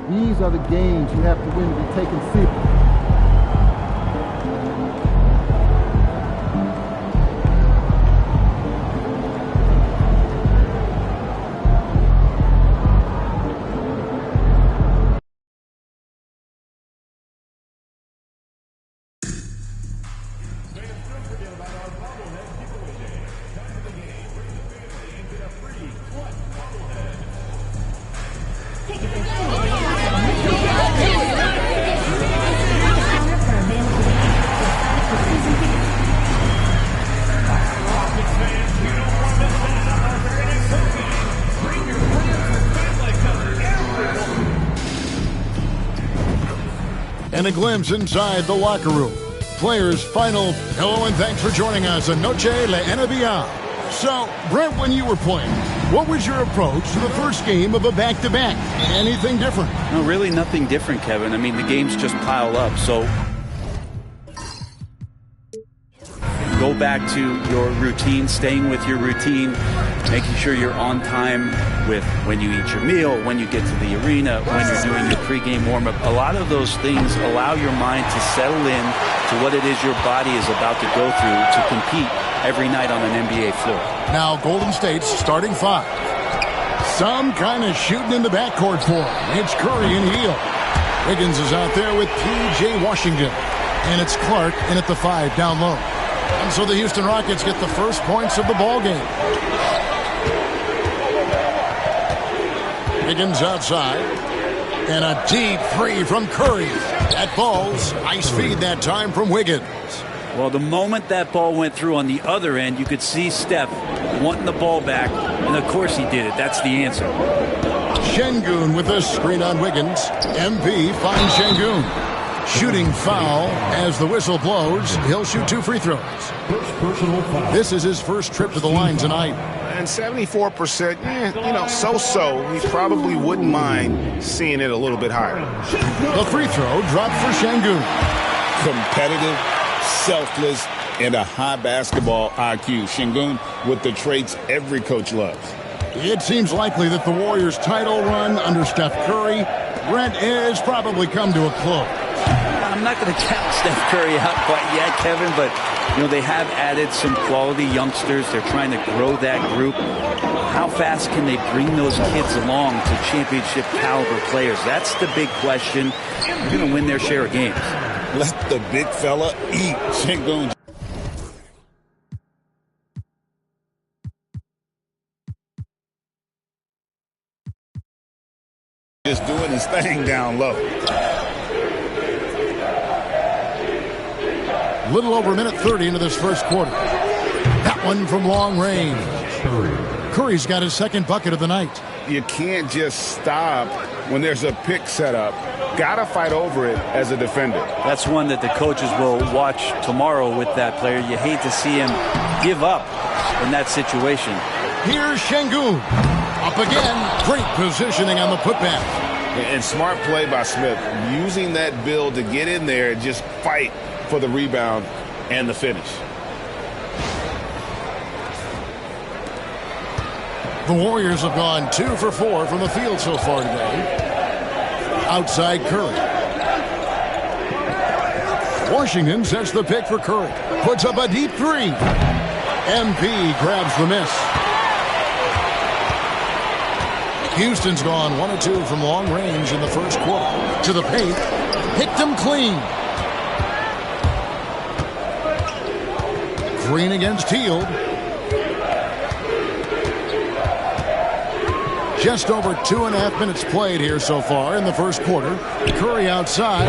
These are the games you have to win to be taken seriously. And a glimpse inside the locker room. Players' final hello and thanks for joining us on Noche La NBA. So, Brent, when you were playing, what was your approach to the first game of a back-to-back? Anything different? No, really nothing different, Kevin. I mean, the games just pile up. So go back to your routine, staying with your routine, making sure you're on time with when you eat your meal, when you get to the arena, when you're doing your pregame warm-up. A lot of those things allow your mind to settle in to what it is your body is about to go through to compete every night on an NBA floor. Now Golden State's starting five. Some kind of shooting in the backcourt for him. It's Curry and Hield. Wiggins is out there with P.J. Washington. And it's Clark in at the 5 down low. And so the Houston Rockets get the first points of the ball game. Wiggins outside. And a deep three from Curry. That falls. Nice feed that time from Wiggins. Well, the moment that ball went through on the other end, you could see Steph wanting the ball back. And, of course, he did it. That's the answer. Şengün with a screen on Wiggins. MP finds Şengün. Shooting foul as the whistle blows. He'll shoot 2 free throws. This is his first trip to the line tonight. And 74%, so-so. He probably wouldn't mind seeing it a little bit higher. The free throw dropped for Şengün. Competitive, selfless, and a high basketball IQ. Şengün with the traits every coach loves. It seems likely that the Warriors' title run under Steph Curry, Brent, has probably come to a close. I'm not going to count Steph Curry out quite yet, Kevin, but they have added some quality youngsters. They're trying to grow that group. How fast can they bring those kids along to championship caliber players? That's the big question. They're going to win their share of games. Let the big fella eat. Şengün. Just doing his thing down low. Little over a minute 30 into this first quarter. That one from long range. Curry's got his second bucket of the night. You can't just stop when there's a pick set up. Gotta fight over it as a defender. That's one that the coaches will watch tomorrow with that player. You hate to see him give up in that situation. Here's Şengün. Up again. Great positioning on the putback. And smart play by Smith. Using that build to get in there and just fight for the rebound and the finish. The Warriors have gone 2 for 4 from the field so far today. Outside Curry. Washington sets the pick for Curry. Puts up a deep 3. MP grabs the miss. Houston's gone 1 of 2 from long range in the first quarter. To the paint. Picked him clean. Green against Hield. Just over 2.5 minutes played here so far in the first quarter. Curry outside.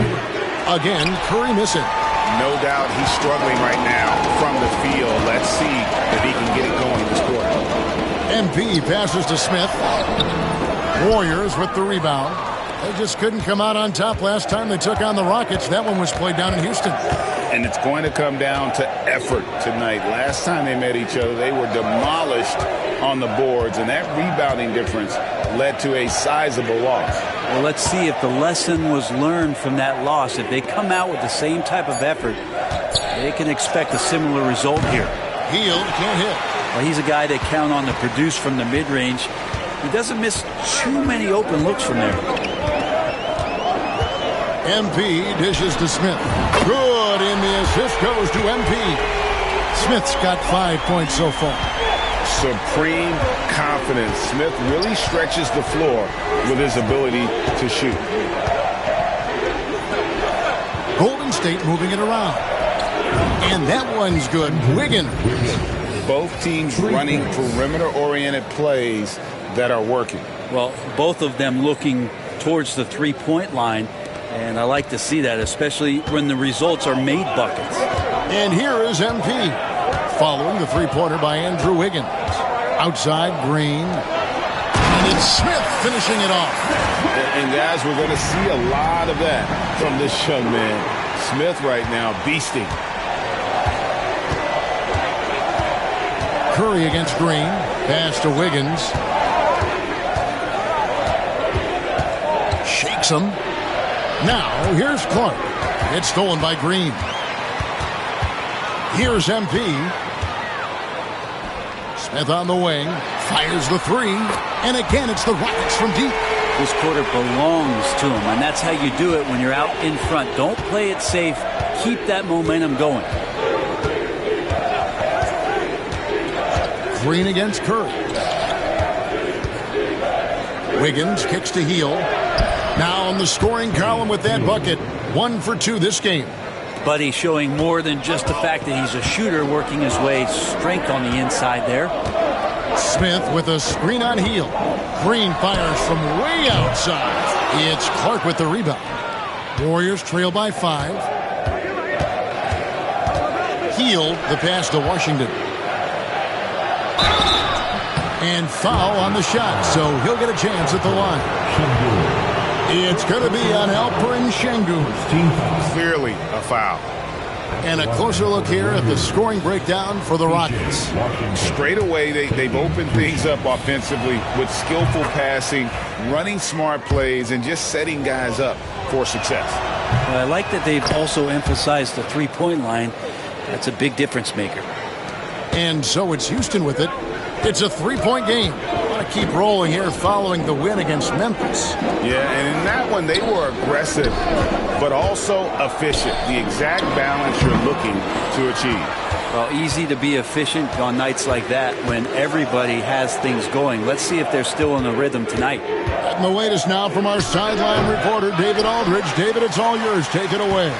Again, Curry missing. No doubt he's struggling right now from the field. Let's see if he can get it going this quarter. MP passes to Smith. Warriors with the rebound. They just couldn't come out on top last time they took on the Rockets. That one was played down in Houston. And it's going to come down to effort tonight. Last time they met each other, they were demolished on the boards, and that rebounding difference led to a sizable loss. Well, let's see if the lesson was learned from that loss. If they come out with the same type of effort, they can expect a similar result here. Hield can't hit. Well, he's a guy they count on to produce from the mid-range. He doesn't miss too many open looks from there. MP dishes to Smith. Good, and the assist goes to MP. Smith's got 5 points so far. Supreme confidence. Smith really stretches the floor with his ability to shoot. Golden State moving it around. And that one's good. Wiggins. Both teams running perimeter-oriented plays that are working. Well, both of them looking towards the three-point line, and I like to see that, especially when the results are made buckets. And here is MP, following the three-pointer by Andrew Wiggins. Outside, Green. And it's Smith finishing it off. And guys, we're going to see a lot of that from this young man. Smith right now beasting. Curry against Green. Pass to Wiggins. Shakes him. Now, here's Clark. It's stolen by Green. Here's MP. Smith on the wing. Fires the three. And again, it's the Rockets from deep. This quarter belongs to him, and that's how you do it when you're out in front. Don't play it safe. Keep that momentum going. Green against Curry. Wiggins kicks to Hield. Now on the scoring column with that bucket. 1 for 2 this game. But he's showing more than just the fact that he's a shooter, working his way, strength on the inside there. Smith with a screen on Hield. Green fires from way outside. It's Clark with the rebound. Warriors trail by 5. Hield the pass to Washington. And foul on the shot, so he'll get a chance at the line. It's going to be on Alperen Sengun. Clearly a foul. And a closer look here at the scoring breakdown for the Rockets. Straight away, they've opened things up offensively with skillful passing, running smart plays, and just setting guys up for success. Well, I like that they've also emphasized the three-point line. That's a big difference maker. And so it's Houston with it. It's a three-point game. Want to keep rolling here following the win against Memphis. Yeah, and in that one, they were aggressive, but also efficient. The exact balance you're looking to achieve. Well, easy to be efficient on nights like that when everybody has things going. Let's see if they're still in the rhythm tonight. And the latest now from our sideline reporter, David Aldridge. David, it's all yours. Take it away.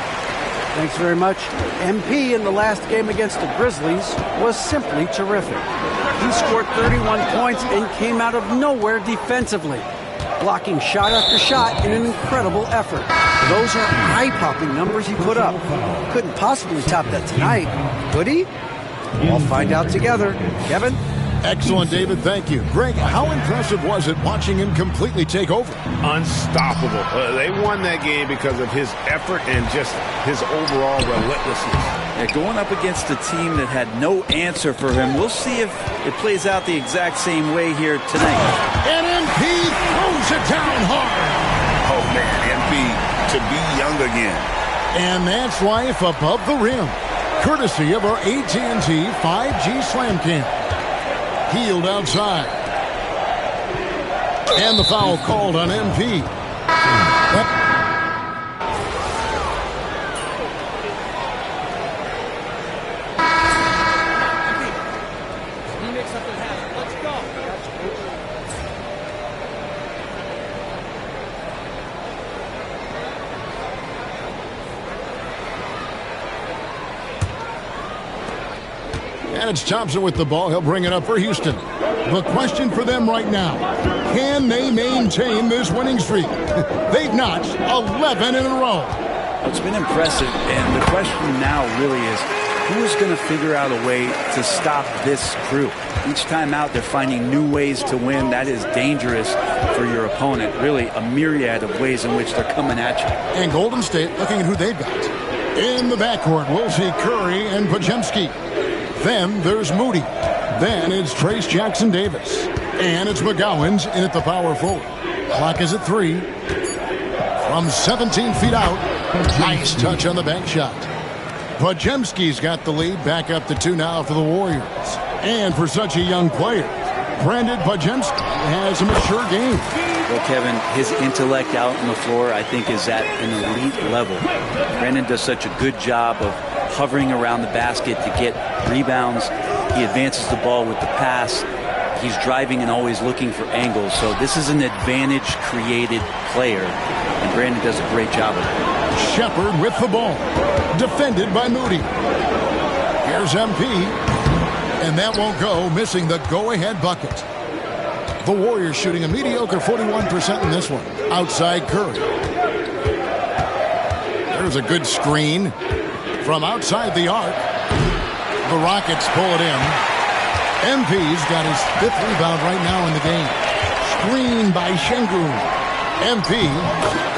Thanks very much. MP in the last game against the Grizzlies was simply terrific. He scored 31 points and came out of nowhere defensively, blocking shot after shot in an incredible effort. Those are eye-popping numbers he put up. Couldn't possibly top that tonight, could he? We'll find out together. Kevin? Excellent, David. Thank you. Greg, how impressive was it watching him completely take over? Unstoppable. They won that game because of his effort and just his overall relentlessness. Yeah, going up against a team that had no answer for him. We'll see if it plays out the exact same way here tonight. And MP throws it down hard. Oh, man, MP to be young again. And that's life above the rim, courtesy of our AT&T 5G Slam Cam. Hield outside. And the foul called on MP. And it's Thompson with the ball. He'll bring it up for Houston. The question for them right now, can they maintain this winning streak? They've notched 11 in a row. It's been impressive, and the question now really is, who is going to figure out a way to stop this crew? Each time out, they're finding new ways to win. That is dangerous for your opponent. Really, a myriad of ways in which they're coming at you. And Golden State looking at who they've got. In the backcourt, we'll see Curry and Podziemski. Then there's Moody. Then it's Trace Jackson-Davis. And it's McGowan's in at the power forward. Clock is at 3. From 17 feet out. Nice touch on the bank shot. Podziemski's got the lead. Back up to 2 now for the Warriors. And for such a young player, Brandon Podziemski has a mature game. Well, Kevin, his intellect out on the floor, I think, is at an elite level. Brandon does such a good job of hovering around the basket to get rebounds. He advances the ball with the pass. He's driving and always looking for angles. So this is an advantage-created player, and Brandon does a great job of it. Shepherd with the ball. Defended by Moody. Here's MP. And that won't go, missing the go-ahead bucket. The Warriors shooting a mediocre 41% in this one. Outside Curry. There's a good screen from outside the arc. The Rockets pull it in. MP's got his 5th rebound right now in the game. Screen by Şengün. MP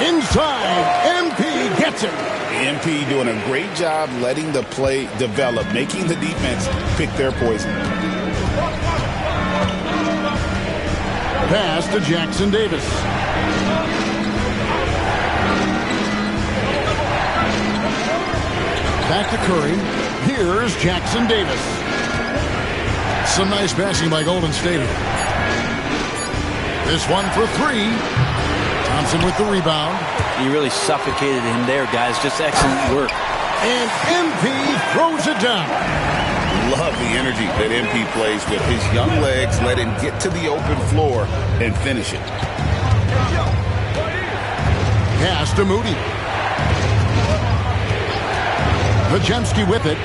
inside. MP gets it. MP doing a great job letting the play develop, making the defense pick their poison. Pass to Jackson Davis. Back to Curry. Here's Jackson Davis. Some nice passing by Golden State. This one for 3. Thompson with the rebound. He really suffocated him there, guys. Just excellent work. And MP throws it down. Love the energy that MP plays with. His young legs let him get to the open floor and finish it. Pass to Moody. Podziemski with it.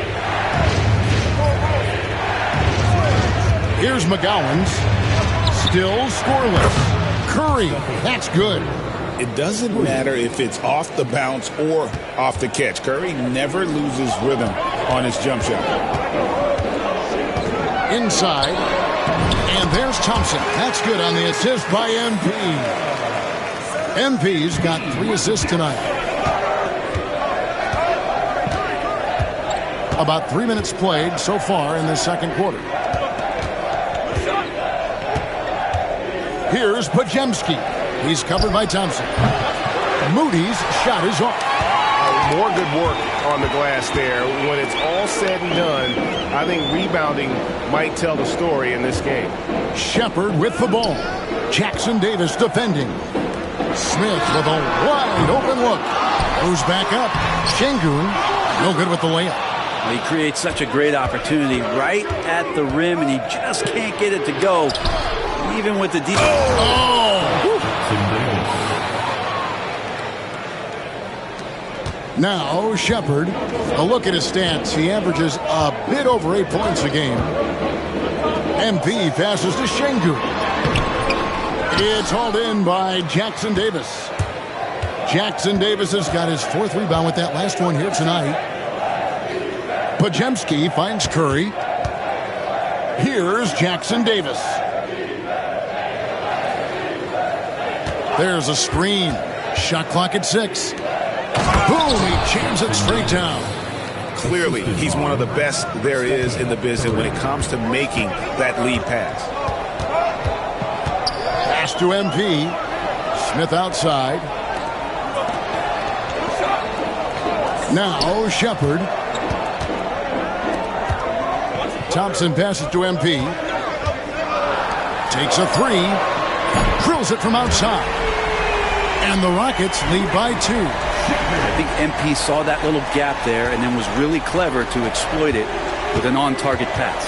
Here's McGowens. Still scoreless. Curry. That's good. It doesn't matter if it's off the bounce or off the catch. Curry never loses rhythm on his jump shot. Inside. And there's Thompson. That's good on the assist by MP. MP's got 3 assists tonight. About 3 minutes played so far in the second quarter. Here's Podziemski. He's covered by Thompson. Moody's shot is off. More good work on the glass there. When it's all said and done, I think rebounding might tell the story in this game. Shepherd with the ball. Jackson Davis defending. Smith with a wide open look. Goes back up. Şengün, no good with the layup. He creates such a great opportunity right at the rim, and he just can't get it to go, even with the deep. Now, Shepherd, a look at his stats. He averages a bit over 8 points a game. MP passes to Şengün. It's hauled in by Jackson Davis. Jackson Davis has got his 4th rebound with that last one here tonight. Podziemski finds Curry. Here's Jackson Davis. There's a screen. Shot clock at 6. Boom, he jams it straight down. Clearly, he's one of the best there is in the business when it comes to making that lead pass. Pass to MP. Smith outside. Now, Shepherd. Thompson passes to MP. Takes a 3. Drills it from outside. And the Rockets lead by 2. I think MP saw that little gap there and then was really clever to exploit it with an on-target pass.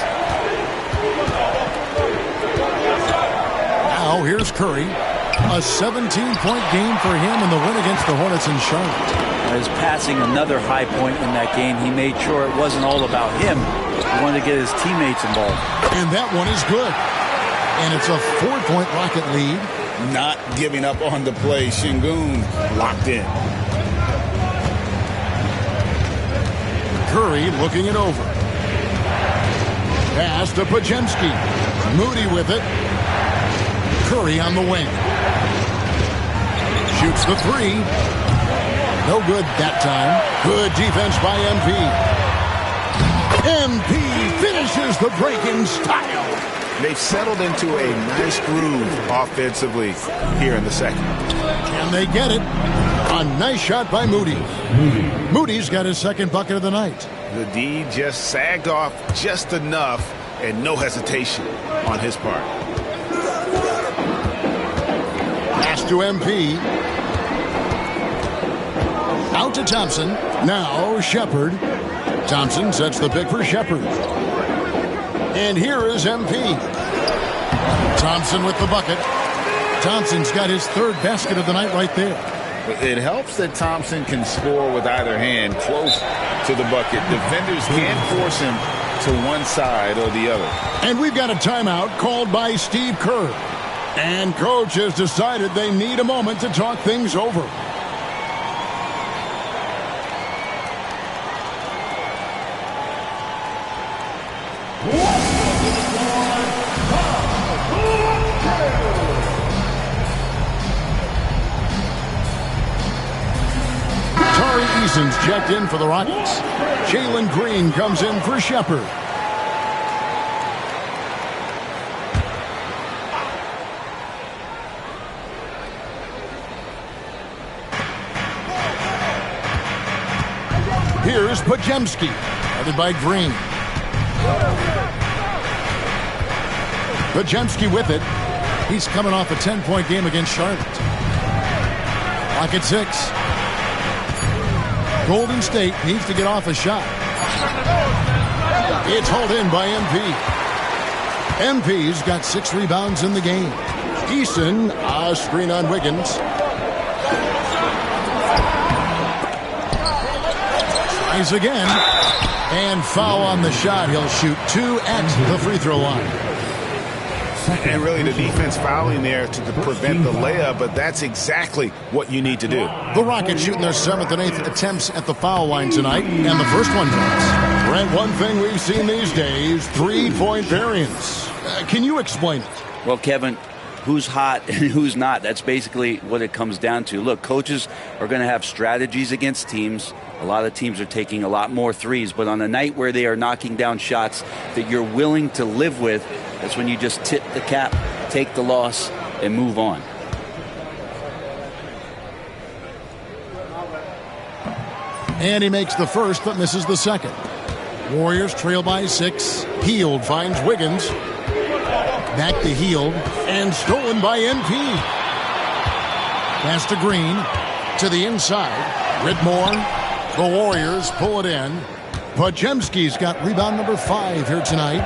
Now here's Curry. A 17-point game for him in the win against the Hornets in Charlotte. His passing another high point in that game. He made sure it wasn't all about him. He wanted to get his teammates involved. And that one is good. And it's a 4-point Rocket lead. Not giving up on the play. Şengün locked in. Curry looking it over. Pass to Podziemski. Moody with it. Curry on the wing. Shoots the 3. No good that time. Good defense by MP. MP finishes the break in style. They've settled into a nice groove offensively here in the second. Can they get it? A nice shot by Moody. Moody's got his 2nd bucket of the night. The D just sagged off just enough and no hesitation on his part. to MP. Out to Thompson. Now Shepard. Thompson sets the pick for Shepard. And here is MP. Thompson with the bucket. Thompson's got his third basket of the night right there. It helps that Thompson can score with either hand close to the bucket. Defenders can't force him to one side or the other. And we've got a timeout called by Steve Kerr. And coach has decided they need a moment to talk things over. Eason's checked in for the Rockets. Jalen Green comes in for Shepard. Here's Podziemski, headed by Green. Podziemski with it. He's coming off a 10-point game against Charlotte. Clock at 6. Golden State needs to get off a shot. It's hauled in by MP. MP's got 6 rebounds in the game. Eason, a screen on Wiggins. Tries again. And foul on the shot. He'll shoot 2 at the free throw line. And really the defense fouling there to prevent the layup, but that's exactly what you need to do. The Rockets shooting their 7th and 8th attempts at the foul line tonight, and the first one drops. Brent, one thing we've seen these days, 3-point variance. Can you explain it? Well, Kevin, who's hot and who's not, that's basically what it comes down to. Look, coaches are going to have strategies against teams. A lot of teams are taking a lot more threes, but on a night where they are knocking down shots that you're willing to live with, that's when you just tip the cap, take the loss, and move on. And he makes the first, but misses the second. Warriors trail by 6. Hield finds Wiggins. Back to Hield, and stolen by MP. Pass to Green, to the inside. Whitmore. The Warriors pull it in. Podziemski's got rebound number 5 here tonight.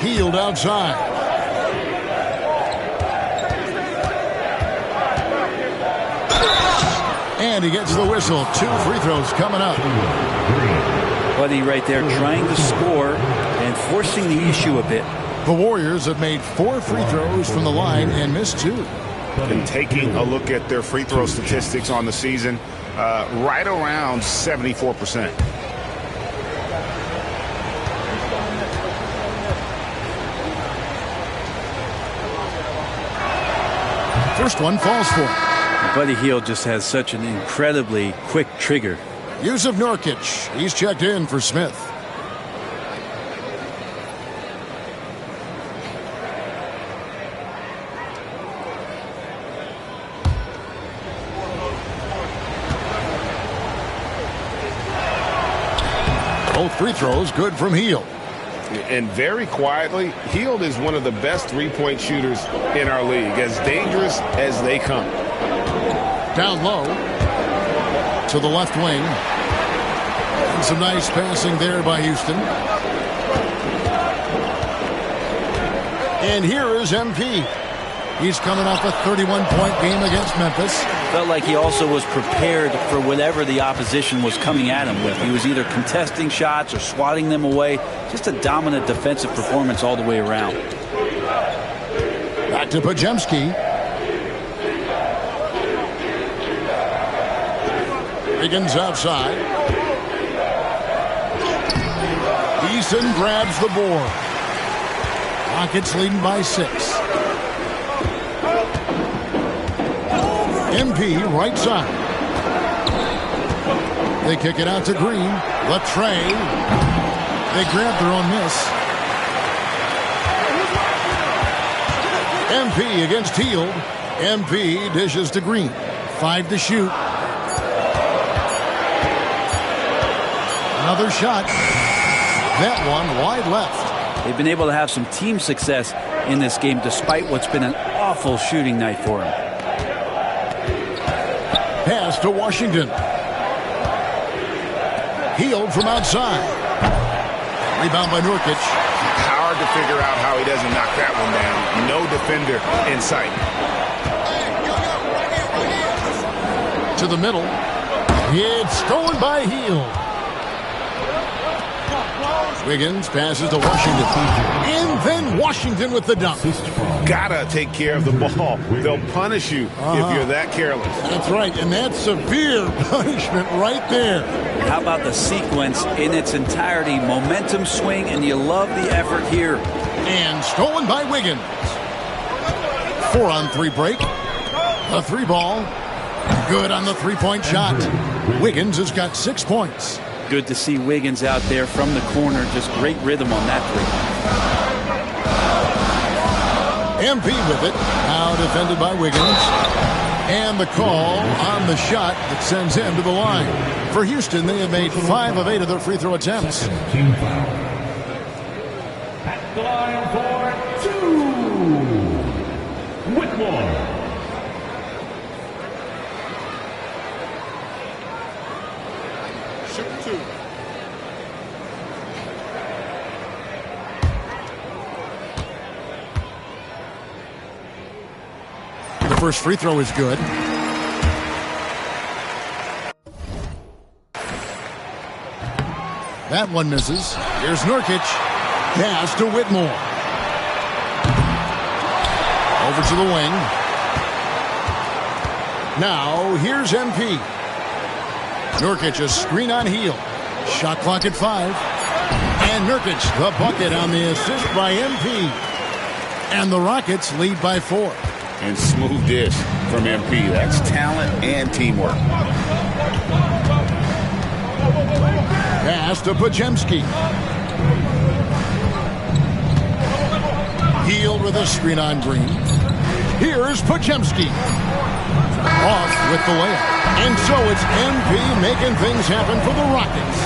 Hield outside. And he gets the whistle. 2 free throws coming up. Buddy right there trying to score and forcing the issue a bit. The Warriors have made 4 free throws from the line and missed 2. And taking a look at their free throw statistics on the season, right around 74%. First one falls for him. Buddy Hield just has such an incredibly quick trigger. Jusuf Nurkic, he's checked in for Smith. Both free throws good from Hield. And very quietly, Hield is one of the best three-point shooters in our league, as dangerous as they come. Down low to the left wing. And some nice passing there by Houston. And here is MP. He's coming off a 31-point game against Memphis. Felt like he also was prepared for whatever the opposition was coming at him with. He was either contesting shots or swatting them away. Just a dominant defensive performance all the way around. Back to Podziemski. Wiggins outside. Eason grabs the board. Rockets leading by 6. MP right side. They kick it out to Green. Latrey. They grab their own miss. MP against Hield. MP dishes to Green. 5 to shoot. Another shot. That one wide left. They've been able to have some team success in this game, despite what's been an awful shooting night for him. Pass to Washington. Hield from outside. Rebound by Nurkic. Hard to figure out how he doesn't knock that one down. No defender in sight. To the middle. It's stolen by Hield. Wiggins passes to Washington. And then Washington with the dunk. Gotta take care of the ball. They'll punish you if you're that careless. That's right, and that's severe punishment right there. How about the sequence in its entirety? Momentum swing, and you love the effort here. And stolen by Wiggins. 4-on-3 break. A 3-ball. Good on the 3-point shot. Wiggins has got 6 points. Good to see Wiggins out there from the corner. Just great rhythm on that three. MP with it. Now defended by Wiggins. And the call on the shot that sends him to the line. For Houston, they have made 5 of 8 of their free throw attempts. At the line for 2, Whitmore. The first free throw is good. That one misses. Here's Nurkic. Pass to Whitmore. Over to the wing. Now here's MP. Nurkic a screen on Hield. Shot clock at 5. And Nurkic the bucket on the assist by MP. And the Rockets lead by 4. And smooth dish from MP. That's talent and teamwork. Pass to Podziemski. Hield with a screen on Green. Here's Podziemski. Off with the layup. And so it's MP making things happen for the Rockets.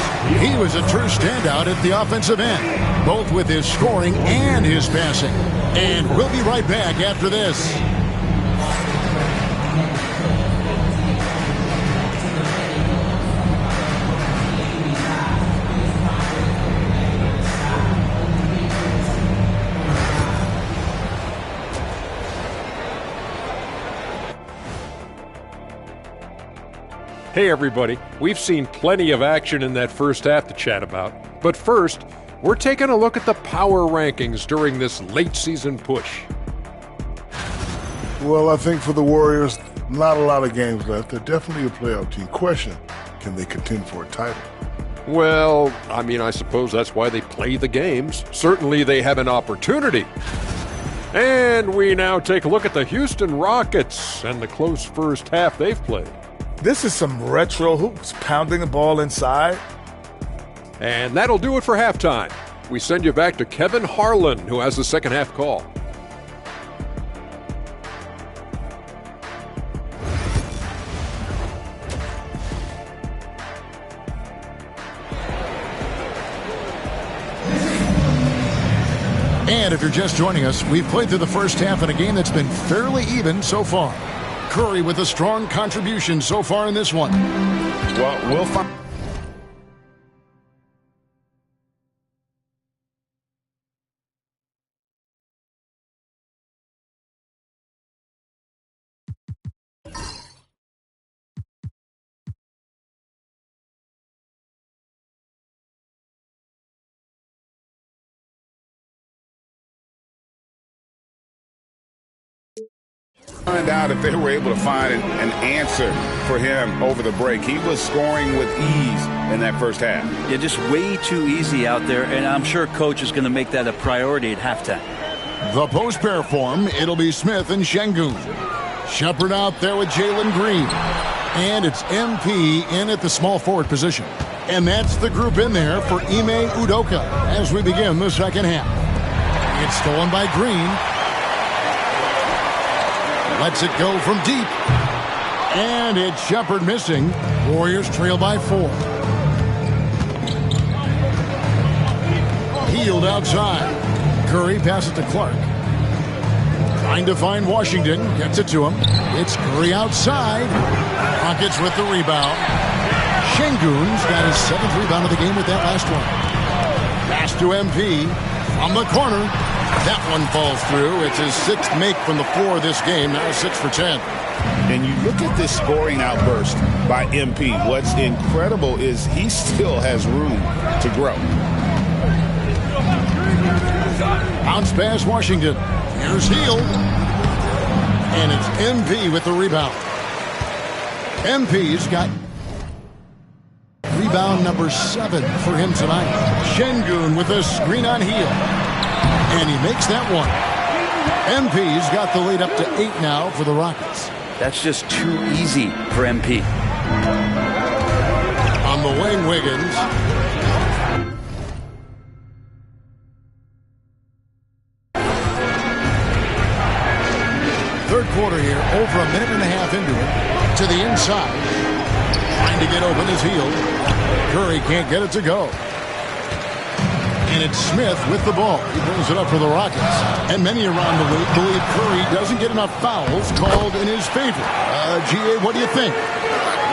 He was a true standout at the offensive end, both with his scoring and his passing. And we'll be right back after this. Hey everybody, we've seen plenty of action in that first half to chat about. But first, we're taking a look at the power rankings during this late season push. Well, I think for the Warriors, not a lot of games left. They're definitely a playoff team. Question, can they contend for a title? Well, I suppose that's why they play the games. Certainly they have an opportunity. And we now take a look at the Houston Rockets and the close first half they've played. This is some retro hoops, pounding the ball inside. And that'll do it for halftime. We send you back to Kevin Harlan, who has the second half call. And if you're just joining us, we've played through the first half in a game that's been fairly even so far. Curry with a strong contribution so far in this one. Well, we'll find. Find out if they were able to find an answer for him over the break. He was scoring with ease in that first half. Yeah, just way too easy out there, and I'm sure Coach is going to make that a priority at halftime. The post pair form, it'll be Smith and Şengün. Shepherd out there with Jalen Green. And it's MP in at the small forward position. And that's the group in there for Ime Udoka as we begin the second half. It's stolen by Green. Lets it go from deep. And it's Shepherd missing. Warriors trail by 4. Hield outside. Curry passes to Clark. Trying to find Washington. Gets it to him. It's Curry outside. Rockets with the rebound. Şengün's got his 7th rebound of the game with that last one. Pass to MP from the corner. That one falls through. It's his 6th make from the floor this game. Now 6 for 10. And you look at this scoring outburst by MP. What's incredible is he still has room to grow. Bounce pass Washington. Here's Hield. And it's MP with the rebound. MP's got rebound number 7 for him tonight. Şengün with a screen on Hield. And he makes that one. MP's got the lead up to 8 now for the Rockets. That's just too easy for MP. On the wing, Wiggins. Third quarter here, over a minute and a half into it. To the inside. Trying to get open is Hield. Curry can't get it to go. And it's Smith with the ball. He brings it up for the Rockets. And many around the league believe Curry doesn't get enough fouls called in his favor. G.A., what do you think?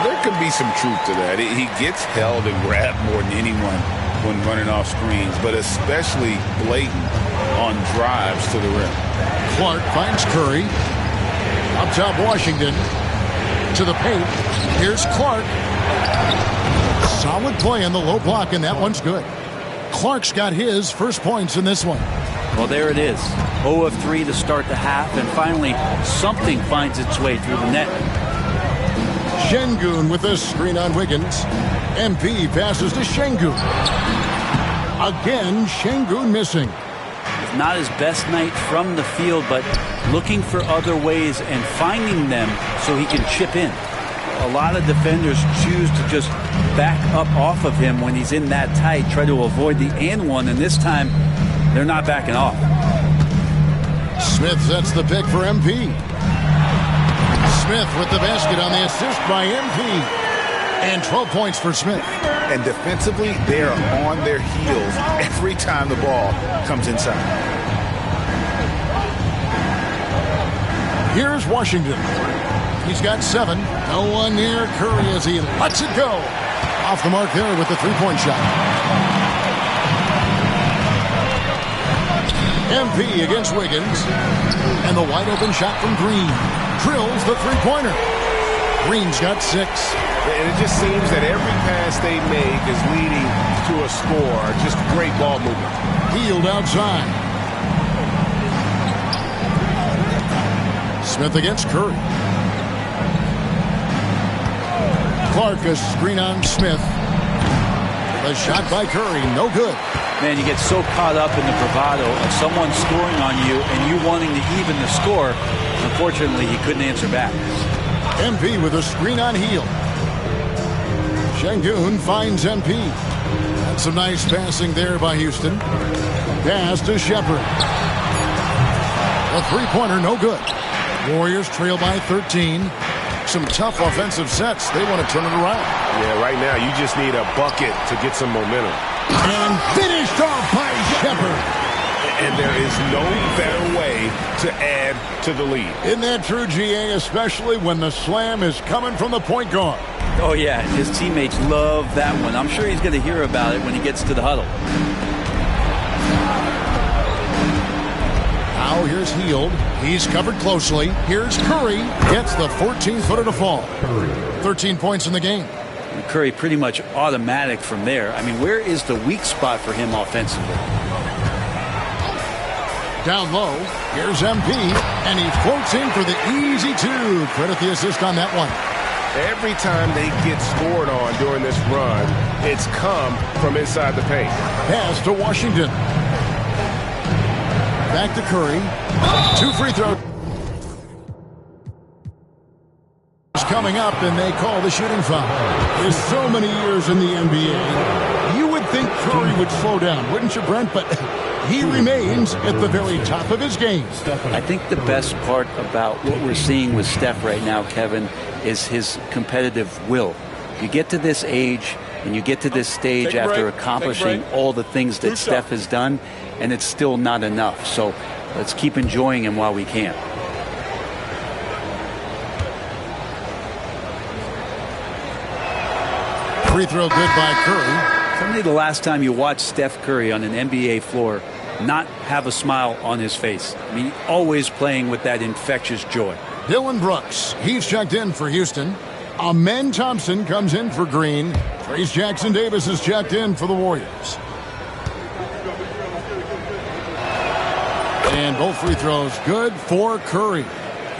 There could be some truth to that. He gets held and grabbed more than anyone when running off screens, but especially blatant on drives to the rim. Clark finds Curry. Up top, Washington. To the paint. Here's Clark. Solid play in the low block, and that one's good. Clark's got his first points in this one. Well, there it is. 0 of 3 to start the half, and finally something finds its way through the net. Şengün with a screen on Wiggins. MP passes to Şengün. Again, Şengün missing. Not his best night from the field, but looking for other ways and finding them so he can chip in. A lot of defenders choose to just back up off of him when he's in that tight, try to avoid the and one, and this time they're not backing off. Smith sets the pick for MP. Smith with the basket on the assist by MP. And 12 points for Smith. And defensively, they are on their heels every time the ball comes inside. Here's Washington. He's got 7. No one near Curry as he lets it go. Off the mark there with the three-point shot. MP against Wiggins. And the wide-open shot from Green. Drills the three-pointer. Green's got 6. And it just seems that every pass they make is leading to a score. Just great ball movement. Hield outside. Smith against Curry. Clark, a screen on Smith. The shot by Curry, no good. Man, you get so caught up in the bravado of someone scoring on you and you wanting to even the score. Unfortunately, he couldn't answer back. MP with a screen on Hield. Şengün finds MP. That's some nice passing there by Houston. Pass to Shepherd. A three-pointer, no good. Warriors trail by 13. Some tough offensive sets. They want to turn it around. Yeah, right now you just need a bucket to get some momentum. And finished off by Shepherd. And there is no better way to add to the lead. Isn't that true, GA, especially when the slam is coming from the point guard? Oh, yeah, his teammates love that one. I'm sure he's going to hear about it when he gets to the huddle. Now here's Hield. He's covered closely. Here's Curry. Gets the 14-footer to fall. 13 points in the game. And Curry pretty much automatic from there. I mean, where is the weak spot for him offensively? Down low, here's MP, and he floats in for the easy 2. Credit the assist on that one. Every time they get scored on during this run, it's come from inside the paint. Pass to Washington. Back to Curry. 2 free throws. Coming up, and they call the shooting foul. There's so many years in the NBA. You would think Curry would slow down, wouldn't you, Brent? But he remains at the very top of his game. I think the best part about what we're seeing with Steph right now, Kevin, is his competitive will. You get to this age and you get to this stage after accomplishing all the things that Steph has done, and it's still not enough. So let's keep enjoying him while we can. Free throw good by Curry. Tell me the last time you watched Steph Curry on an NBA floor not have a smile on his face. I mean, always playing with that infectious joy. Dylan Brooks, he's checked in for Houston. Amen Thompson comes in for Green. Trace Jackson Davis is checked in for the Warriors. And both free throws good for Curry.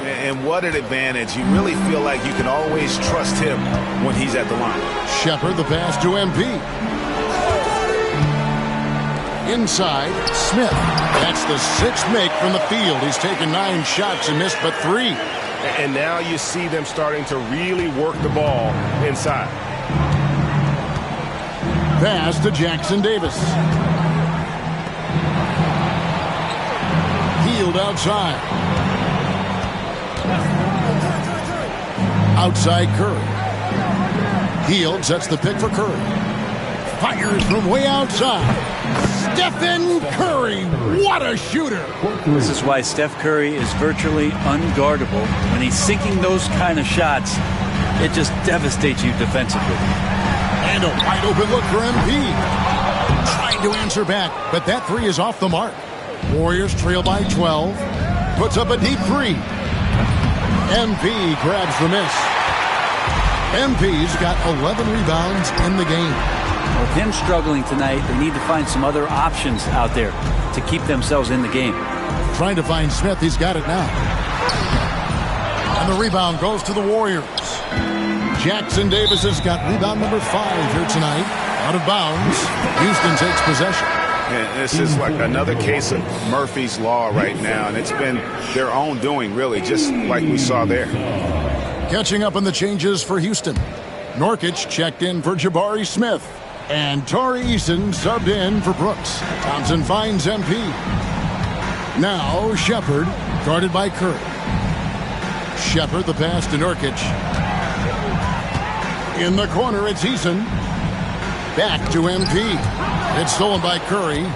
And what an advantage. You really feel like you can always trust him when he's at the line. Shepard the pass to MP. Inside, Smith. That's the sixth make from the field. He's taken 9 shots and missed but 3. And now you see them starting to really work the ball inside. Pass to Jackson Davis. Healed outside. Outside Curry. Healed sets the pick for Curry. Fires from way outside. Stephen Curry, what a shooter. This is why Steph Curry is virtually unguardable. When he's sinking those kind of shots, it just devastates you defensively. And a wide open look for MP. Trying to answer back, but that 3 is off the mark. Warriors trail by 12. Puts up a deep 3. MP grabs the miss. MP's got 11 rebounds in the game. With him struggling tonight, they need to find some other options out there to keep themselves in the game. Trying to find Smith. He's got it now. And the rebound goes to the Warriors. Jackson Davis has got rebound number 5 here tonight. Out of bounds. Houston takes possession. And this is like another case of Murphy's Law right now, and it's been their own doing, really, just like we saw there. Catching up on the changes for Houston. Nurkic checked in for Jabari Smith. And Tari Eason subbed in for Brooks. Thompson finds MP. Now Shepard, guarded by Curry. Shepard the pass to Nurkic. In the corner, it's Eason. Back to MP. It's stolen by Curry.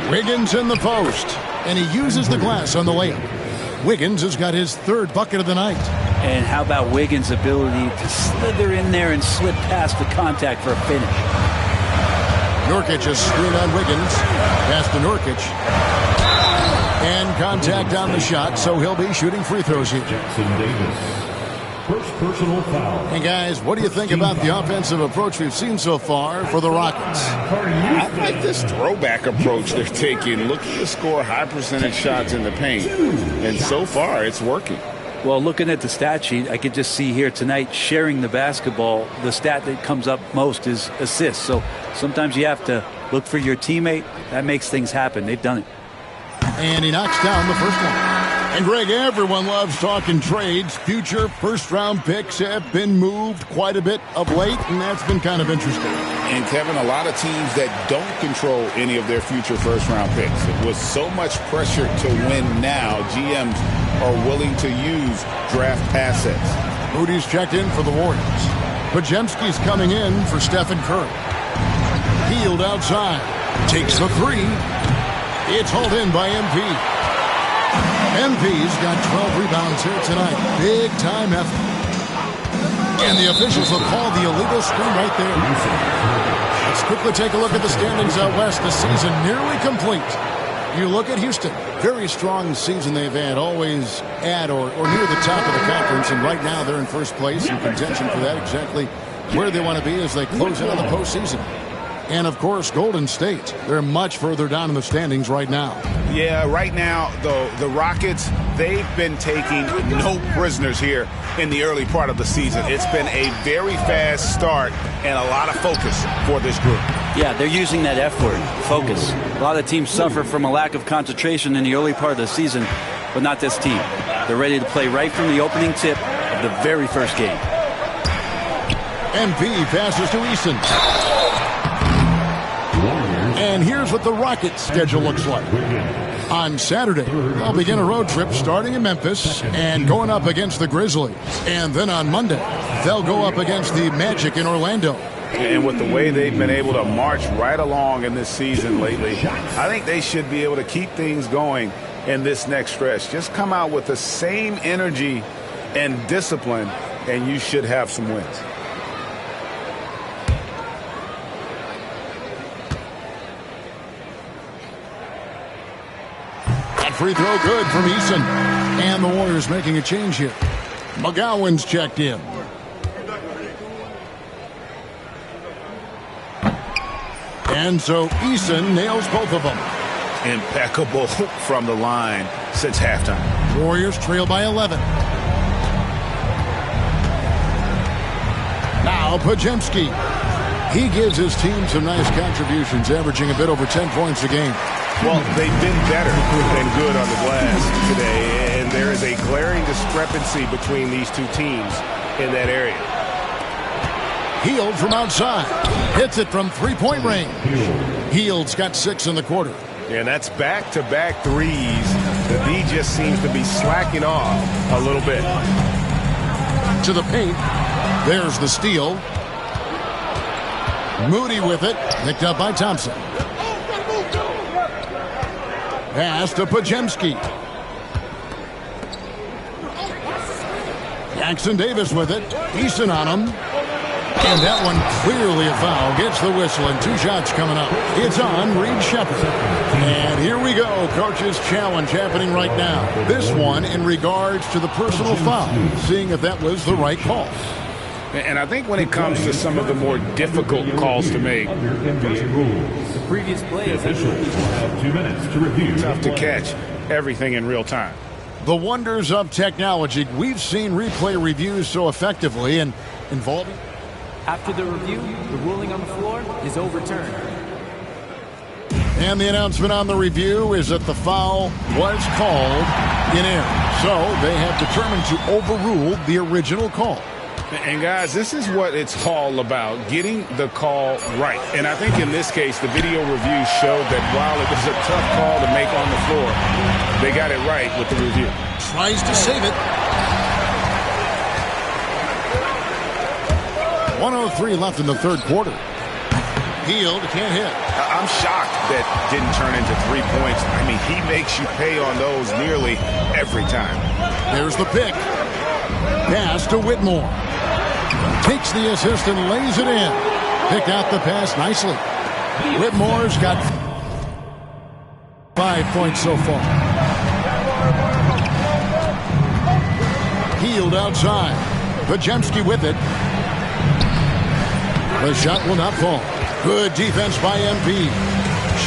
Wiggins in the post. And he uses the glass on the layup. Wiggins has got his 3rd bucket of the night. And how about Wiggins' ability to slither in there and slip past the contact for a finish? Nurkic is screwed on Wiggins. Pass to Nurkic. And contact on the shot, so he'll be shooting free throws here. Jackson Davis. First personal foul. Hey guys, what do you think about the offensive approach we've seen so far for the Rockets? I like this throwback approach they're taking. Look to score high percentage shots in the paint. And so far, it's working. Well, looking at the stat sheet, I could just see here tonight sharing the basketball. The stat that comes up most is assists. So sometimes you have to look for your teammate. That makes things happen. They've done it. And he knocks down the first one. And Greg, everyone loves talking trades. Future first-round picks have been moved quite a bit of late, and that's been kind of interesting. And, Kevin, a lot of teams that don't control any of their future first-round picks. With so much pressure to win now, GMs are willing to use draft assets. Moody's checked in for the Warriors. Podziemski's coming in for Stephen Curry. Healed outside. Takes the 3. It's hauled in by MP. MP's got 12 rebounds here tonight. Big time effort. And the officials will call the illegal screen right there. Let's quickly take a look at the standings out west. The season nearly complete. You look at Houston. Very strong season they've had. Always at or near the top of the conference. And right now they're in first place in contention for that. Exactly where they want to be as they close in on the postseason. And, of course, Golden State. They're much further down in the standings right now. Yeah, right now, though, the Rockets, they've been taking no prisoners here in the early part of the season. It's been a very fast start and a lot of focus for this group. Yeah, they're using that F word, focus. A lot of teams suffer from a lack of concentration in the early part of the season, but not this team. They're ready to play right from the opening tip of the very first game. MP passes to Eason. And here's what the Rockets' schedule looks like. On Saturday, they'll begin a road trip starting in Memphis and going up against the Grizzlies. And then on Monday, they'll go up against the Magic in Orlando. And with the way they've been able to march right along in this season lately, I think they should be able to keep things going in this next stretch. Just come out with the same energy and discipline and you should have some wins. That free throw good from Eason. And the Warriors making a change here. McGowan's checked in. And so Eason nails both of them. Impeccable from the line since halftime. Warriors trail by 11. Now Podziemski. He gives his team some nice contributions, averaging a bit over 10 points a game. Well, they've been better than good on the glass today, and there is a glaring discrepancy between these two teams in that area. Hield from outside. Hits it from three-point range. Hield's got 6 in the quarter. And that's back-to-back threes. The D just seems to be slacking off a little bit. To the paint. There's the steal. Moody with it. Picked up by Thompson. Pass to Podziemski. Jackson Davis with it. Eason on him. And that one clearly a foul. Gets the whistle and 2 shots coming up. It's on Reed Sheppard. And here we go. Coach's challenge happening right now. This one in regards to the personal foul. Seeing if that was the right call. And I think when it comes to some of the more difficult calls to make, the previous play officials will have 2 minutes to review. Tough to catch everything in real time. The wonders of technology. We've seen replay reviews so effectively and involving. After the review, the ruling on the floor is overturned. And the announcement on the review is that the foul was called in error. So they have determined to overrule the original call. And guys, this is what it's all about, getting the call right. And I think in this case, the video review showed that while it was a tough call to make on the floor, they got it right with the review. Tries to save it. 1:03 left in the third quarter. Hield can't hit. I'm shocked that didn't turn into 3 points. I mean, he makes you pay on those nearly every time. There's the pick. Pass to Whitmore. Takes the assist and lays it in. Picked out the pass nicely. Whitmore's got 5 points so far. Hield outside. Podziemski with it. The shot will not fall. Good defense by MP.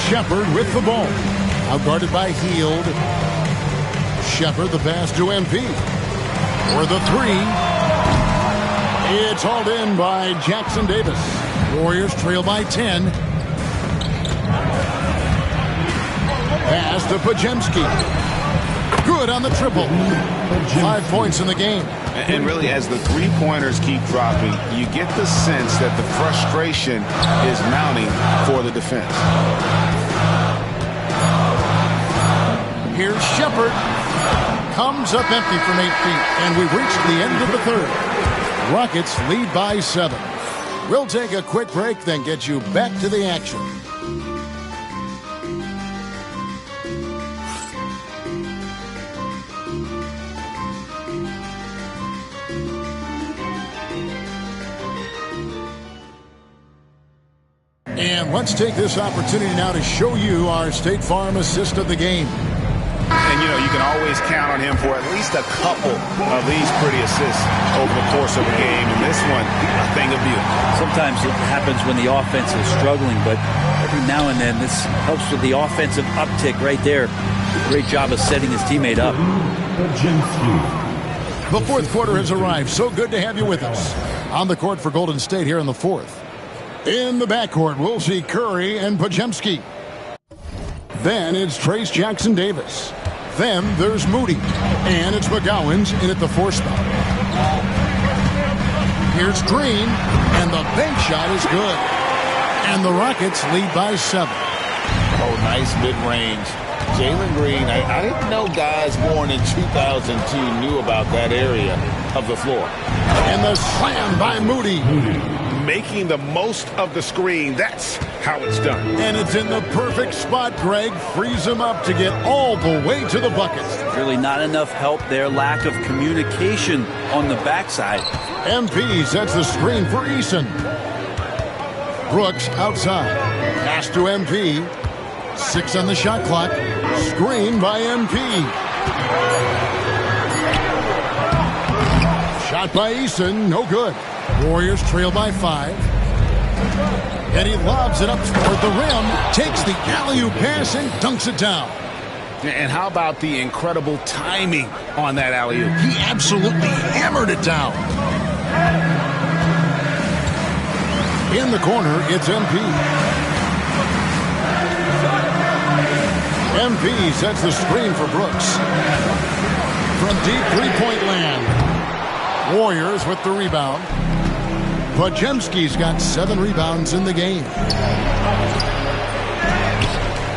Sheppard with the ball. Outguarded by Hield. Sheppard the pass to MP. For the 3. It's hauled in by Jackson Davis. Warriors trail by 10. Pass to Podziemski. Good on the triple. 5 points in the game. And really, as the three-pointers keep dropping, you get the sense that the frustration is mounting for the defense. Here's Sheppard. Comes up empty from 8 feet. And we've reached the end of the third. Rockets lead by 7. We'll take a quick break, then get you back to the action. And let's take this opportunity now to show you our State Farm assist of the game. And, you know, you can always count on him for at least a couple of these pretty assists over the course of a game. And this one, a thing of beauty. Sometimes it happens when the offense is struggling, but every now and then this helps with the offensive uptick right there. Great job of setting his teammate up. The fourth quarter has arrived. So good to have you with us. On the court for Golden State here in the fourth. In the backcourt, we'll see Curry and Podziemski. Then it's Trayce Jackson Davis. Then there's Moody. And it's McGowan's in at the 4 spot. Here's Green. And the bank shot is good. And the Rockets lead by 7. Oh, nice mid-range. Jalen Green, I didn't know guys born in 2002 knew about that area of the floor. And the slam by Moody. Making the most of the screen. That's how it's done. And it's in the perfect spot. Greg frees him up to get all the way to the bucket. Really not enough help there. Lack of communication on the backside. MP sets the screen for Eason. Brooks outside. Pass to MP. 6 on the shot clock. Screen by MP. Shot by Eason. No good. Warriors trail by 5. And he lobs it up toward the rim. Takes the alley-oop pass and dunks it down. And how about the incredible timing on that alley-oop? He absolutely hammered it down. In the corner, it's MP. MP sets the screen for Brooks. From deep three-point land. Warriors with the rebound. Podziemski's got 7 rebounds in the game.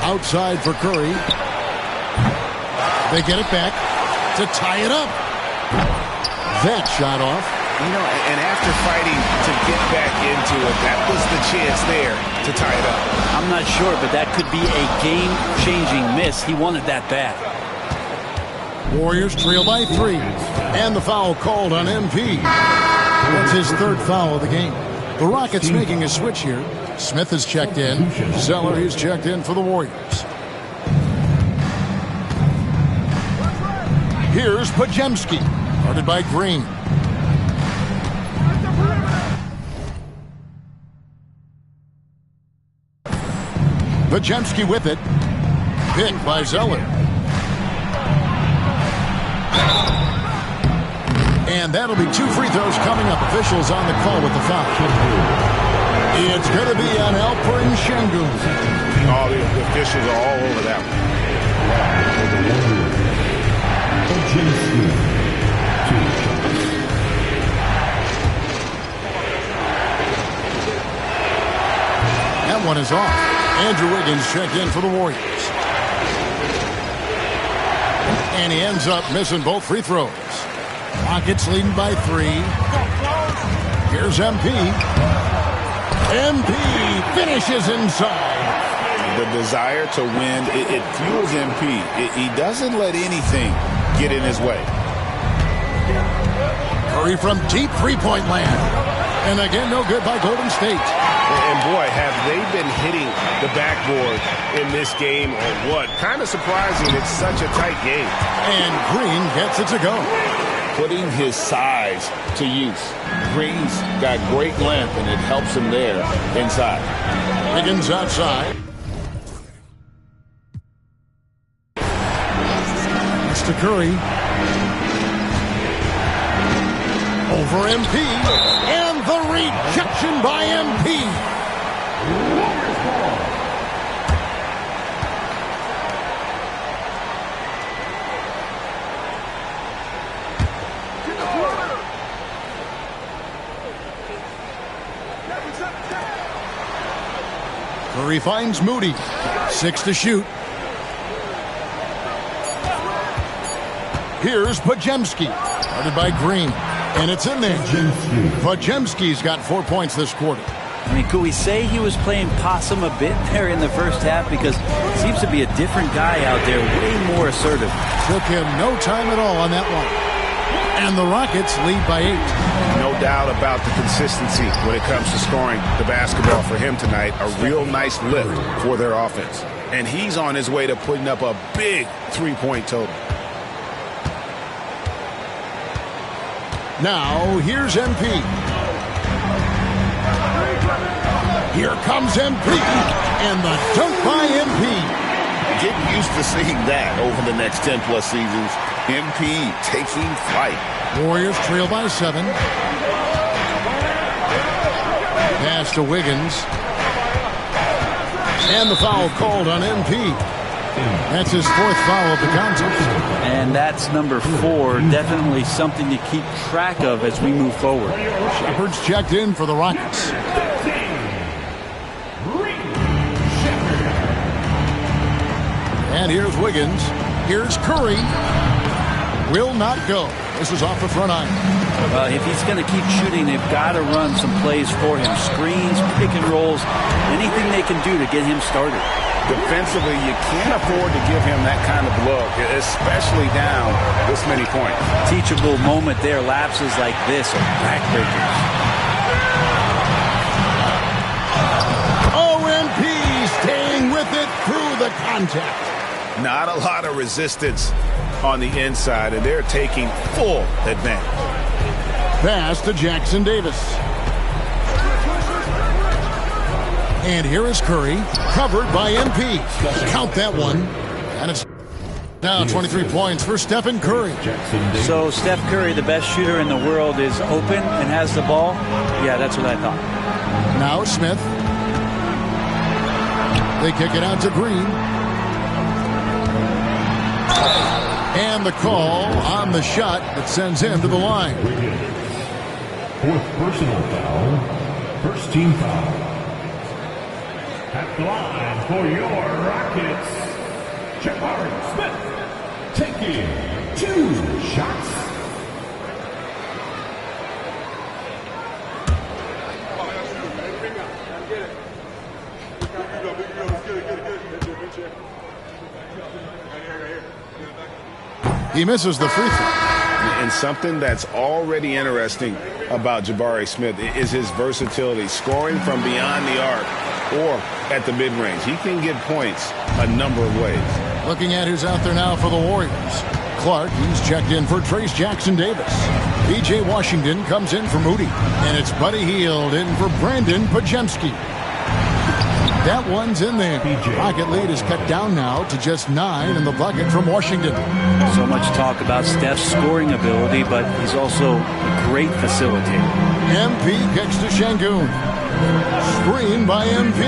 Outside for Curry. They get it back to tie it up. That shot off. You know, and after fighting to get back into it, that was the chance there to tie it up. I'm not sure, but that could be a game-changing miss. He wanted that bad. Warriors trail by 3. And the foul called on MP. That's his 3rd foul of the game. The Rockets making a switch here. Smith has checked in. Zeller is checked in for the Warriors. Here's Podziemski, guarded by Green. Podziemski with it. Picked by Zeller. And that'll be 2 free throws coming up. Officials on the call with the foul. It's going to be on Alperen Şengün. Oh, the officials are all over that one. That one is off. Andrew Wiggins checked in for the Warriors. And he ends up missing both free throws. Rockets leading by 3. Here's MP. MP finishes inside. The desire to win, it fuels MP. He doesn't let anything get in his way. Curry from deep three-point land. And again, no good by Golden State. And boy, have they been hitting the backboard in this game or what? Kind of surprising. It's such a tight game. And Green gets it to go. Putting his size to use. Green's got great length, and it helps him there inside. Wiggins outside. It's to Curry. Over MP. And the rejection by MP. Curry finds Moody. 6 to shoot. Here's Podziemski. Guarded by Green. And it's in there. Podziemski's got 4 points this quarter. I mean, could we say he was playing possum a bit there in the first half? Because it seems to be a different guy out there, way more assertive. Took him no time at all on that one. And the Rockets lead by 8. No doubt about the consistency when it comes to scoring the basketball for him tonight. A real nice lift for their offense. And he's on his way to putting up a big 3-point total. Now, here's MP. Here comes MP. And the dunk by MP. Get used to seeing that over the next 10-plus seasons. MP taking flight. Warriors trail by 7. Pass to Wiggins. And the foul called on MP. That's his 4th foul of the contest. And that's number 4. Definitely something to keep track of as we move forward. Shepard's checked in for the Rockets. And here's Wiggins. Here's Curry. Will not go. This is off the front iron. If he's going to keep shooting, they've got to run some plays for him. Screens, pick and rolls, anything they can do to get him started. Defensively, you can't afford to give him that kind of look, especially down this many points. Teachable moment there. Lapses like this are backbreakers. OMP staying with it through the contact. Not a lot of resistance on the inside, and they're taking full advantage. Pass to Jackson Davis. And here is Curry, covered by MP. Count that one. And it's now 23 points for Stephen Curry. So Steph Curry, the best shooter in the world, is open and has the ball? Yeah, that's what I thought. Now Smith. They kick it out to Green. And the call on the shot that sends him to the line. Fourth personal foul. First team foul. At the line for your Rockets, Jabari Smith taking 2 shots. He misses the free throw. And something that's already interesting about Jabari Smith is his versatility, scoring from beyond the arc or at the mid-range. He can get points a number of ways. Looking at who's out there now for the Warriors. Clark, he's checked in for Trace Jackson Davis. P.J. Washington comes in for Moody. And it's Buddy Hield in for Brandon Podziemski. That one's in there. Rocket lead is cut down now to just 9 in the bucket from Washington. So much talk about Steph's scoring ability, but he's also a great facilitator. MP kicks to Şengün. Screen by MP.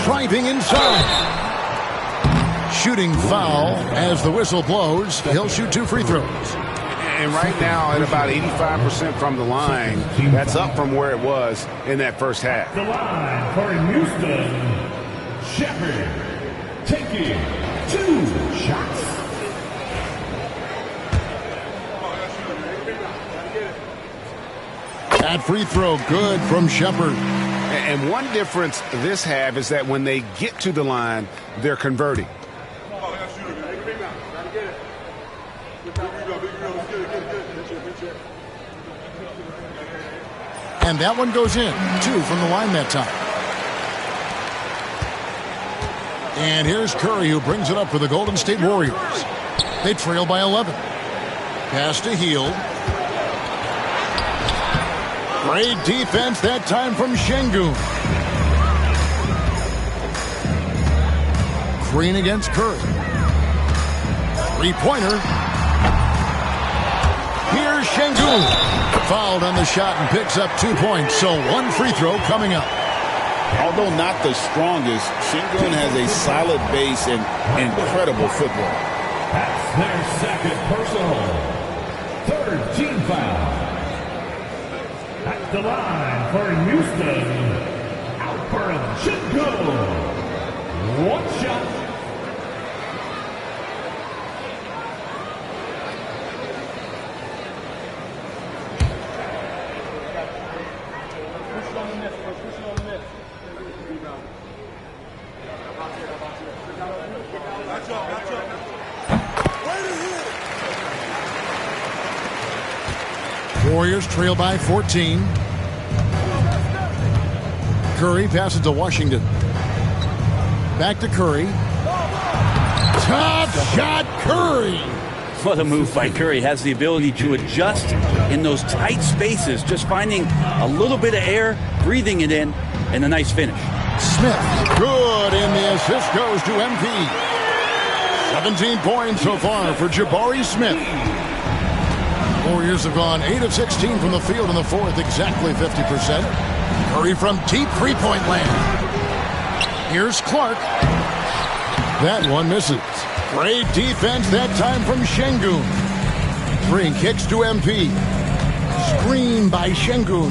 Driving inside. Shooting foul as the whistle blows. He'll shoot 2 free throws. And right now at about 85% from the line, that's up from where it was in that first half. The line for Houston, Shepherd taking 2 shots. That free throw good from Shepherd. And one difference this half is that when they get to the line, they're converting. And that one goes in. 2 from the line that time. And here's Curry, who brings it up for the Golden State Warriors. They trail by 11. Pass to Hield. Great defense that time from Şengün. Green against Curry. Three-pointer. Here's Şengün. Fouled on the shot and picks up 2 points. So 1 free throw coming up. Although not the strongest, Şengün has a solid base and incredible football. That's their second personal. 3rd team foul. At the line for Houston, Alperen Şengün. 1 shot. Warriors trail by 14. Curry passes to Washington. Back to Curry. Top shot, Curry. What a move by Curry. Has the ability to adjust in those tight spaces, just finding a little bit of air, breathing it in, and a nice finish. Smith, good, and the assist goes to MP. 17 points so far for Jabari Smith. Warriors have gone 8 of 16 from the field in the 4th, exactly 50%. Curry from deep three-point land. Here's Clark. That one misses. Great defense that time from Şengün. Green kicks to MP. Screen by Şengün.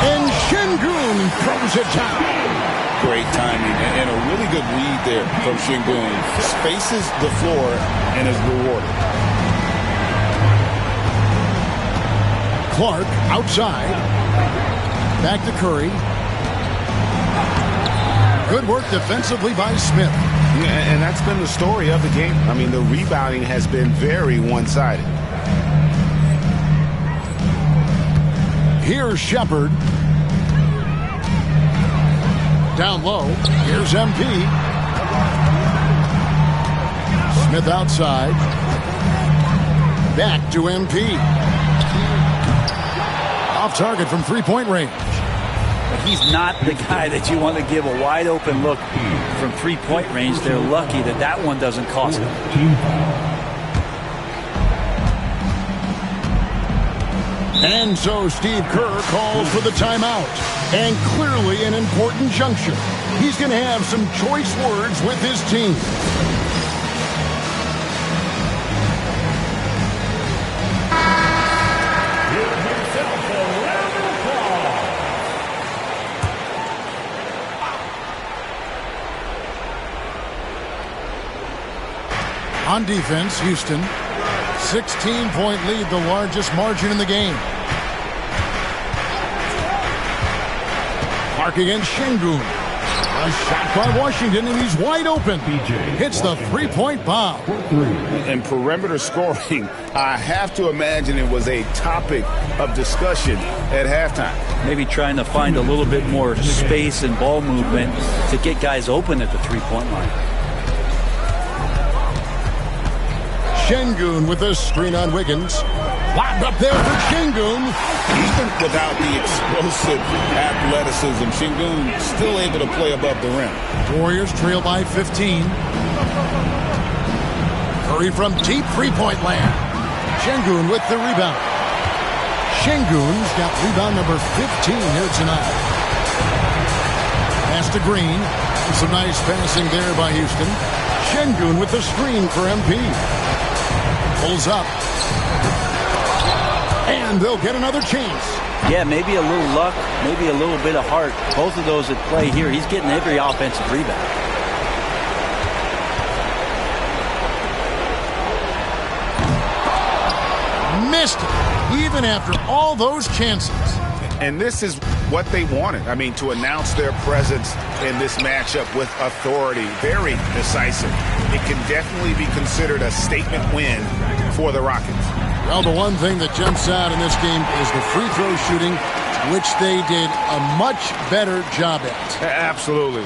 And Şengün throws it down. Great timing and a really good read there from Şengün. Spaces the floor and is rewarded. Clark outside. Back to Curry. Good work defensively by Smith. Yeah, and that's been the story of the game. I mean, the rebounding has been very one-sided. Here's Shepherd. Down low. Here's MP. Smith outside. Back to MP. Off target from three-point range. He's not the guy that you want to give a wide open look from three-point range. They're lucky that that one doesn't cost them. And so Steve Kerr calls for the timeout. And clearly an important juncture. He's going to have some choice words with his team. On defense, Houston. 16-point lead, the largest margin in the game. Clark against Şengün. A shot by Washington, and he's wide open. Hits the three-point bomb. And perimeter scoring, I have to imagine it was a topic of discussion at halftime. Maybe trying to find a little bit more space and ball movement to get guys open at the three-point line. Şengün with a screen on Wiggins. Lobbed up there for Şengün. Even without the explosive athleticism, Şengün still able to play above the rim. Warriors trail by 15. Curry from deep three-point land. Şengün with the rebound. Şengün's got rebound number 15 here tonight. Pass to Green. Some nice passing there by Houston. Şengün with the screen for MP. Pulls up. And they'll get another chance. Yeah, maybe a little luck, maybe a little bit of heart. Both of those at play here. He's getting every offensive rebound. Missed it, even after all those chances. And this is what they wanted. I mean, to announce their presence in this matchup with authority. Very decisive. It can definitely be considered a statement win for the Rockets. Well, the one thing that jumps out in this game is the free throw shooting, which they did a much better job at. Absolutely.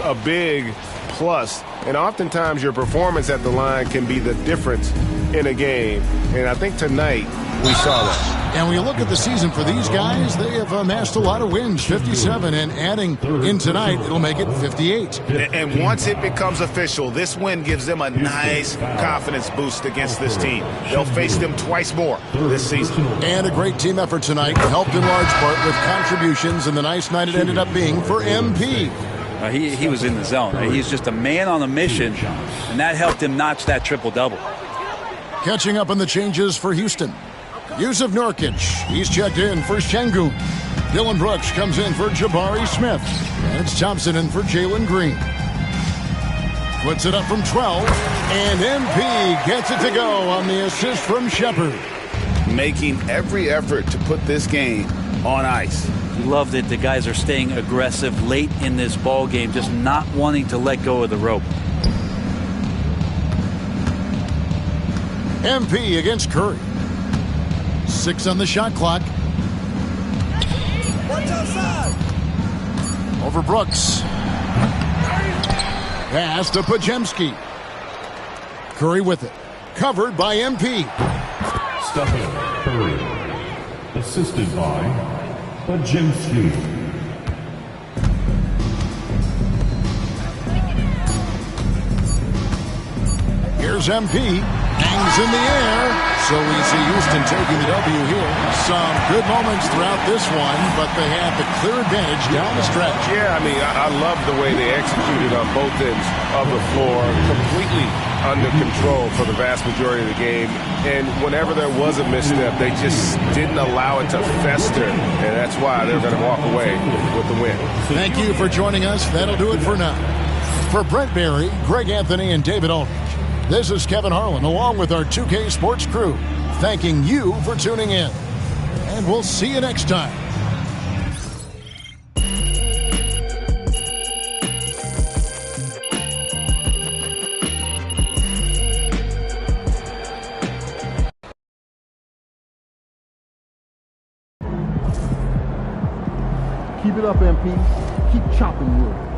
A big plus. And oftentimes your performance at the line can be the difference in a game. And I think tonight we saw that. And when you look at the season for these guys, they have amassed a lot of wins, 57, and adding in tonight, it'll make it 58. And once it becomes official, this win gives them a nice confidence boost against this team. They'll face them twice more this season. And a great team effort tonight, helped in large part with contributions, and the nice night it ended up being for MP. He was in the zone. He's just a man on a mission, and that helped him notch that triple-double. Catching up on the changes for Houston. Jusuf Nurkic, he's checked in for Şengün. Dylan Brooks comes in for Jabari Smith. And it's Thompson in for Jalen Green. Puts it up from 12, and MP gets it to go on the assist from Shepherd. Making every effort to put this game on ice. Love that the guys are staying aggressive late in this ball game, just not wanting to let go of the rope. MP against Curry. 6 on the shot clock. Over Brooks. Pass to Podziemski. Curry with it. Covered by MP. Stephen Curry. Assisted by Podziemski. Here's Here's MP. Hangs in the air. So we see Houston taking the W here. Some good moments throughout this one, but they have the clear advantage down the stretch. Yeah, I mean, I love the way they executed on both ends of the floor. Completely under control for the vast majority of the game. And whenever there was a misstep, they just didn't allow it to fester. And that's why they're going to walk away with the win. Thank you for joining us. That'll do it for now. For Brent Barry, Greg Anthony, and David Aldridge, this is Kevin Harlan along with our 2K Sports crew, thanking you for tuning in. And we'll see you next time. Keep it up, MP. Keep chopping wood.